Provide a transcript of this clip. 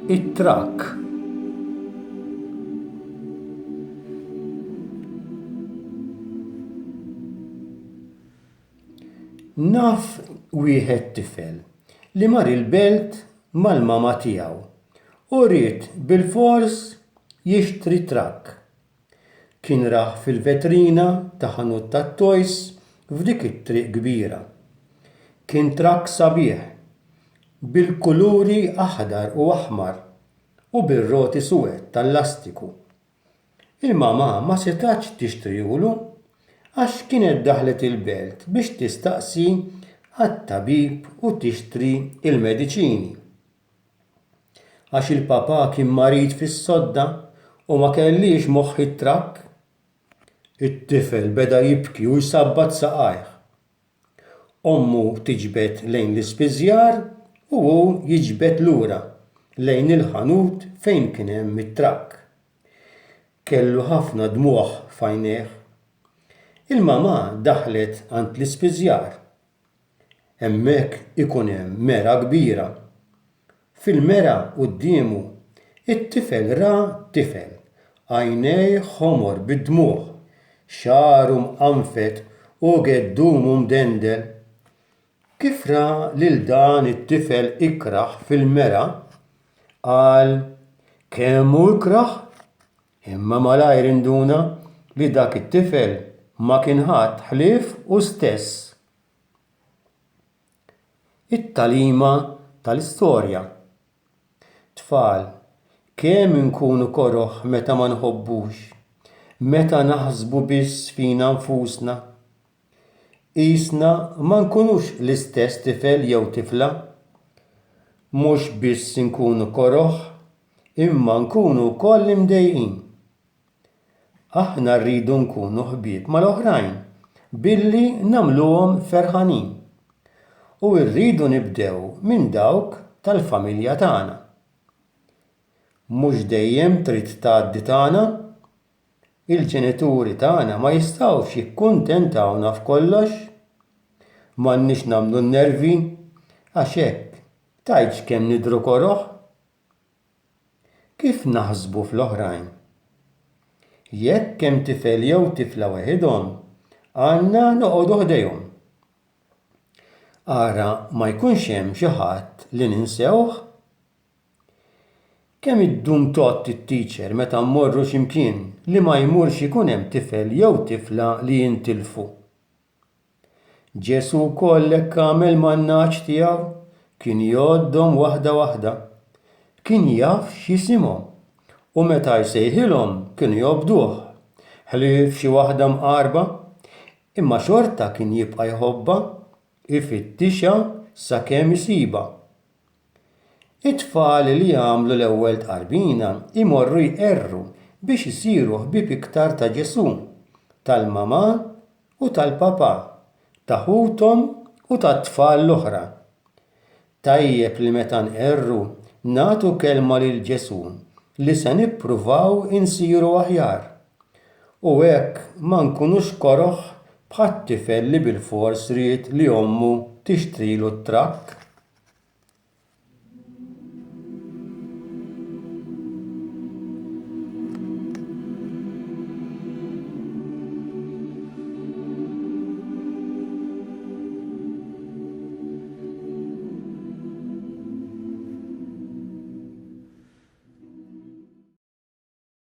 it-trakk. Naf wieħed tifel li mar il-belt mal-mama tiegħu u ried bil-fors jixtri trakk. Kien raħ fil-vetrina ta' ħanut tat-toys f'dik it-triq kbira. Kien trakk sabiħ bil-kuluri aħdar u aħmar u bir-roti suwed tal-lastiku. Il-mama ma setax tixtrihulu għax kienet daħlet il-belt biex tistaqsi għat-tabib u tixtri il-mediċini. Għax il-papà kien marid fis-sodda u ma kellix moħħ it-trakk, it-tifel beda jibki u jsabbat saqajh. Ommu tiġbed lejn l-ispiżjar u hu jiġbed lura lejn il-ħanut fejn kien hemm it-trakk. Kellu ħafna dmugħ f'għajnejh. Il-mama daħlet għand l-ispiżjar. Hemmhekk ikun hemm mera kbira. Fil-mera qudiemu it-tifel ra tifel, għajnejh ħomor bid-dmugħ, xaru mqanfet u geddumu mdendel. Kif ra lil dan it-tifel ikraħ fil-mera, qal kemm hu ikraħ, imma malajr induna li dak it-tifel ma kien ħadd ħlief u stess. It-tagħlima tal-istorja. Tfal, kemm inkunu koroħ meta ma nħobbux, meta naħsbu biss fina nfusna. Qisna ma nkunux l-istess tifel jew tifla. Mhux biss inkunu koroħ, imma nkunu wkoll imdejqin. Aħna rridu nkunu ħbieb mal-oħrajn billi nagħmluhom ferħanin. U rridu nibdew minn dawk tal-familja tagħna. Mhux dejjem trid tgħaddi tagħna. Il-ġenituri tagħna ma jistgħux jikkuntentawna f'kollox. M'għandniex nagħmlu n-nervi għax hekk tgħidx kemm nidhru koroħ. Kif naħsbu fl-oħrajn? Jekk hemm tifel jew tifla waħedhom, għandna noqogħdu ħdejhom. Ara ma jkunx hemm xi ħadd li ninsewh. Kemm iddum tott it-teacher meta mmorru x'imkien li ma jmurx ikun hemm tifel jew tifla li jintilfu. Ġesu wkoll hekk għamel man-naċ tiegħu, kien jgħoddhom waħda waħda. Kien jaf x'isimhom u meta jsejħilhom kienu jobduh. Ħlief xi waħda mqarba, imma xorta kien jibqa' jħobba, ifittixha sakemm isibha. It-tfal li jagħmlu l-ewwel tqarbina imorru jqerru biex isiru ħbieb iktar ta' Ġesu, tal-mama u tal-papà, ta' ħuthom u tat-tfal l-oħra. Tajjeb li meta nqerru nagħtu kelma lil Ġesu li se nippruvaw insiru aħjar. U hekk ma nkunux koroħ bħat-tifel li bil-fors ried li ommu tixtrilu t-trakk.